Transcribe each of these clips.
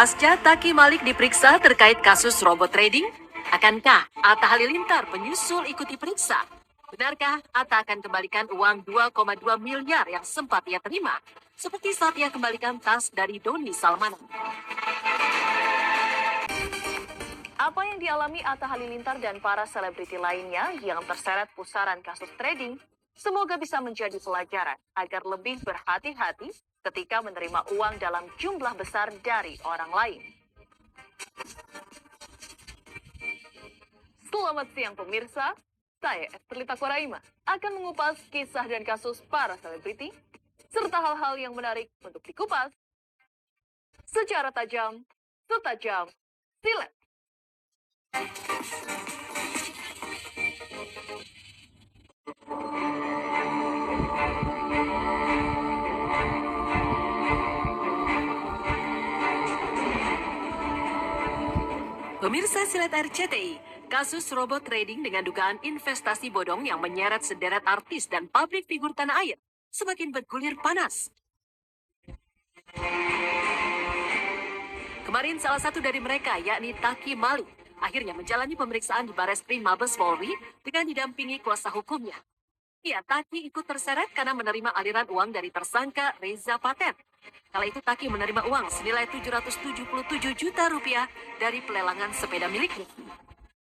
Pasca Taki Malik diperiksa terkait kasus robot trading, akankah Atta Halilintar penyusul ikut diperiksa? Benarkah Atta akan kembalikan uang 2,2 miliar yang sempat ia terima? Seperti saat ia kembalikan tas dari Doni Salmanan. Apa yang dialami Atta Halilintar dan para selebriti lainnya yang terseret pusaran kasus trading, semoga bisa menjadi pelajaran agar lebih berhati-hati ketika menerima uang dalam jumlah besar dari orang lain. Selamat siang pemirsa, saya Esterlita Koraima akan mengupas kisah dan kasus para selebriti, serta hal-hal yang menarik untuk dikupas secara tajam, setajam silet. Pemirsa Silet RCTI, kasus robot trading dengan dugaan investasi bodong yang menyeret sederet artis dan publik figur tanah air semakin bergulir panas. Kemarin salah satu dari mereka, yakni Taki Malik, akhirnya menjalani pemeriksaan di Bareskrim Mabes Polri dengan didampingi kuasa hukumnya. Ya, Taki ikut terseret karena menerima aliran uang dari tersangka Reza Paten. Kala itu Taki menerima uang senilai 777 juta rupiah dari pelelangan sepeda miliknya.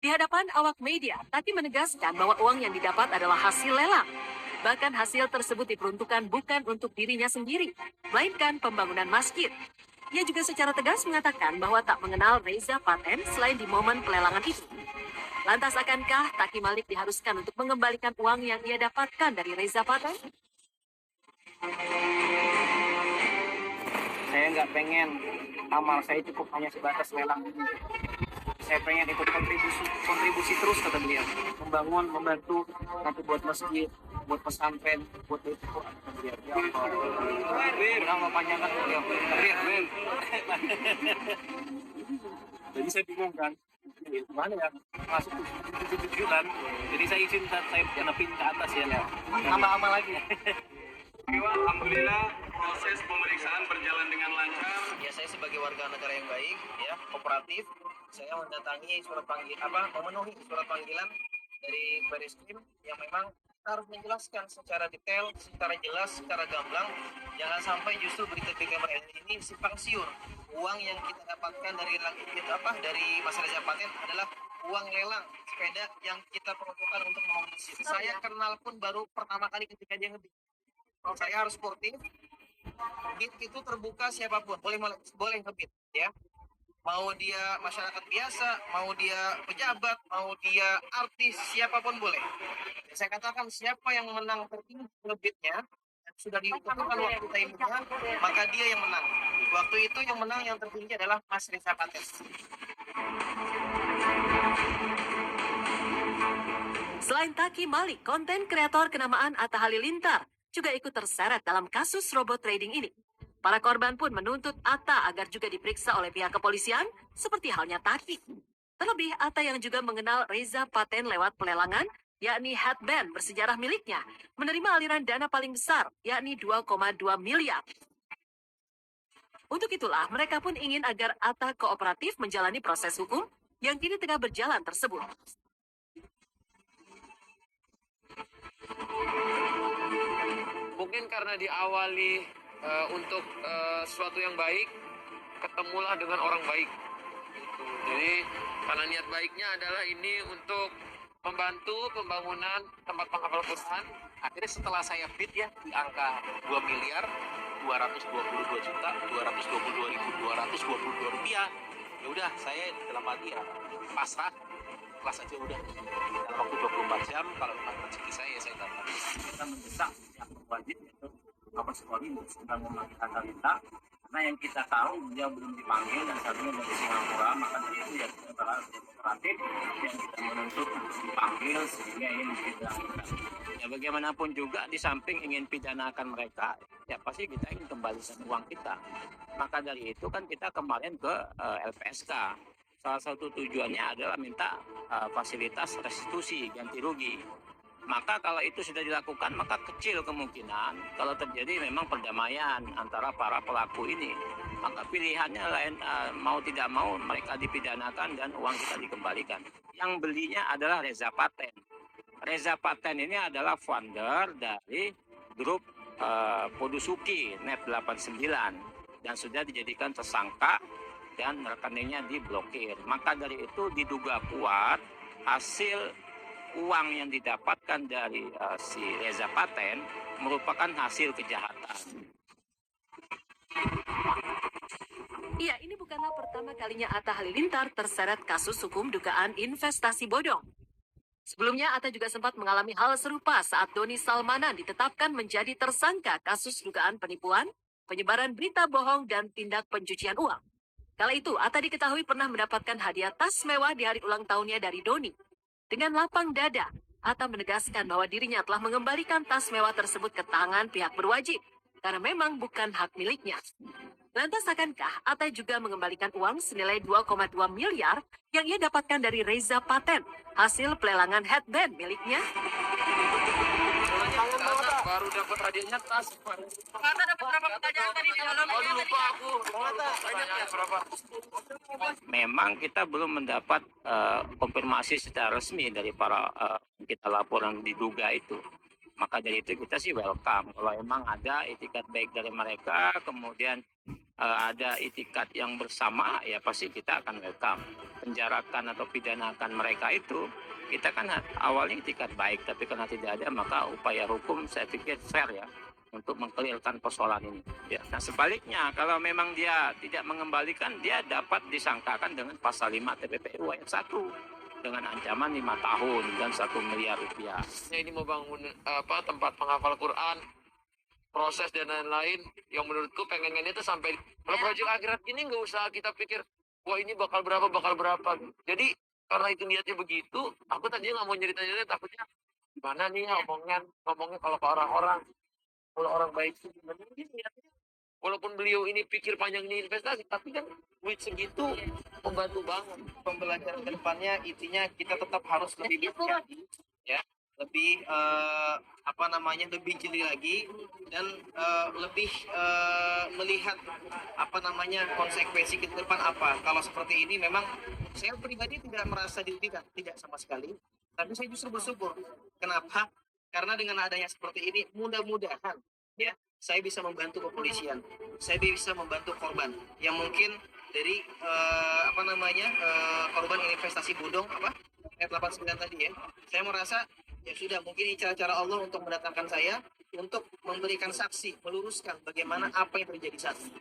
Di hadapan awak media, Taki menegaskan bahwa uang yang didapat adalah hasil lelang. Bahkan hasil tersebut diperuntukkan bukan untuk dirinya sendiri, melainkan pembangunan masjid. Ia juga secara tegas mengatakan bahwa tak mengenal Reza Paten selain di momen pelelangan itu. Lantas akankah Taki Malik diharuskan untuk mengembalikan uang yang ia dapatkan dari Reza Paten? Saya nggak pengen amal saya cukup hanya sebatas lelang ini. Saya pengen ikut kontribusi terus kata beliau, membantu nanti buat masjid, buat pesantren, buat itu kata beliau. Ya Allah, udah panjangan beliau. Jadi saya bingung kan, gimana ya masuk 7 bulan. Jadi saya izin saya janapin ke atas ya, amal lagi. Alhamdulillah proses pemeriksaan berjalan dengan lancar. Ya, saya sebagai warga negara yang baik, ya kooperatif, saya mendatangi memenuhi surat panggilan dari Bareskrim yang memang kita harus menjelaskan secara detail, secara jelas, secara gamblang. Jangan sampai justru berita-berita ini simpang siur. Uang yang kita dapatkan dari Mas Reza Paten adalah uang lelang sepeda yang kita peruntukkan untuk membangun masjid. Saya kenal pun baru pertama kali ketika dia ngebit. Saya harus sportif. Bid itu terbuka siapapun boleh ngebit, ya. Mau dia masyarakat biasa, mau dia pejabat, mau dia artis, siapapun boleh. Saya katakan siapa yang menang tertinggi ngebitnya, sudah ditentukan waktu timingnya, maka dia yang menang. Waktu itu yang menang yang tertinggi adalah Mas Reza Paten. Selain Taki Malik, konten kreator kenamaan Atta Halilintar juga ikut terseret dalam kasus robot trading ini. Para korban pun menuntut Atta agar juga diperiksa oleh pihak kepolisian, seperti halnya Taki. Terlebih Atta yang juga mengenal Reza Paten lewat pelelangan, yakni headband bersejarah miliknya, menerima aliran dana paling besar, yakni 2,2 miliar. Untuk itulah mereka pun ingin agar Atta kooperatif menjalani proses hukum yang kini tengah berjalan tersebut. Mungkin karena diawali untuk sesuatu yang baik, ketemulah dengan orang baik. Gitu. Jadi karena niat baiknya adalah ini untuk membantu pembangunan tempat penghafal Quran. Akhirnya setelah saya bid ya di angka 2 miliar 222 juta 222.222 rupiah. Ya udah saya dalam hati ya pasrah, kelas aja udah. Dalam waktu 24 jam kalau memang rezeki saya dapat. Kita mendesak yang wajib itu Mabes Polri sudah memanggil Atta Halilintar karena yang kita tahu dia belum dipanggil dan satunya dari Singapura, maka dari itu ya kita berharap kooperatif yang kita menuntut dipanggil sehingga ini tidak. Ya bagaimanapun juga di samping ingin pidanakan mereka, ya pasti kita ingin kembalikan uang kita. Maka dari itu kan kita kemarin ke LPSK. Salah satu tujuannya adalah minta fasilitas restitusi ganti rugi. Maka kalau itu sudah dilakukan, maka kecil kemungkinan kalau terjadi memang perdamaian antara para pelaku ini. maka pilihannya lain, mau tidak mau mereka dipidanakan dan uang kita dikembalikan. Yang belinya adalah Reza Paten. Reza Paten ini adalah founder dari grup Podusuki Net 89 dan sudah dijadikan tersangka dan rekeningnya diblokir. Maka dari itu diduga kuat hasil uang yang didapatkan dari si Reza Paten merupakan hasil kejahatan. Iya, ini bukanlah pertama kalinya Atta Halilintar terseret kasus hukum dugaan investasi bodong. Sebelumnya, Atta juga sempat mengalami hal serupa saat Doni Salmanan ditetapkan menjadi tersangka kasus dugaan penipuan, penyebaran berita bohong, dan tindak pencucian uang. Kala itu, Atta diketahui pernah mendapatkan hadiah tas mewah di hari ulang tahunnya dari Doni. Dengan lapang dada, Atta menegaskan bahwa dirinya telah mengembalikan tas mewah tersebut ke tangan pihak berwajib, karena memang bukan hak miliknya. Lantas akankah Atta juga mengembalikan uang senilai 2,2 miliar yang ia dapatkan dari Reza Paten, hasil pelelangan headband miliknya? Karena baru dapat hadiahnya tas. Atta dapat berapa pertanyaan tadi di dalam? Aduh, lupa aku. Pertanyaan berapa? Memang kita belum mendapat konfirmasi secara resmi dari para kita laporan diduga itu. Maka dari itu kita sih welcome. Kalau emang ada itikat baik dari mereka, kemudian ada itikat yang bersama, ya pasti kita akan welcome. Penjarakan atau pidanakan mereka itu, kita kan awalnya itikat baik, tapi karena tidak ada, maka upaya hukum saya pikir fair ya, untuk mengkelirkan persoalan ini. Ya. Nah sebaliknya, kalau memang dia tidak mengembalikan, dia dapat disangkakan dengan pasal 5 TPPU ayat 1. Dengan ancaman 5 tahun dan 1 miliar rupiah. Ini mau bangun tempat penghafal Quran, proses dan lain-lain yang menurutku pengennya itu sampai kalau proyek akhirat ini nggak usah kita pikir wah ini bakal berapa. Jadi karena itu niatnya begitu, aku tadinya nggak mau nyeritain, takutnya gimana nih ngomongnya kalau ke orang-orang, kalau orang baik itu gimana ini niatnya. Walaupun beliau ini pikir panjang ini investasi, tapi kan duit segitu membantu banget. Pembelajaran ke depannya intinya kita tetap harus lebih bijak, ya, lebih lebih jeli lagi dan lebih melihat konsekuensi ke depan apa. Kalau seperti ini memang saya pribadi tidak merasa dirugikan, tidak sama sekali. Tapi saya justru bersyukur. Kenapa? Karena dengan adanya seperti ini mudah-mudahan ya saya bisa membantu kepolisian, saya bisa membantu korban yang mungkin dari korban investasi bodong Net 89 tadi ya. Saya merasa ya sudah, mungkin ini cara-cara Allah untuk mendatangkan saya untuk memberikan saksi, meluruskan bagaimana apa yang terjadi saat ini.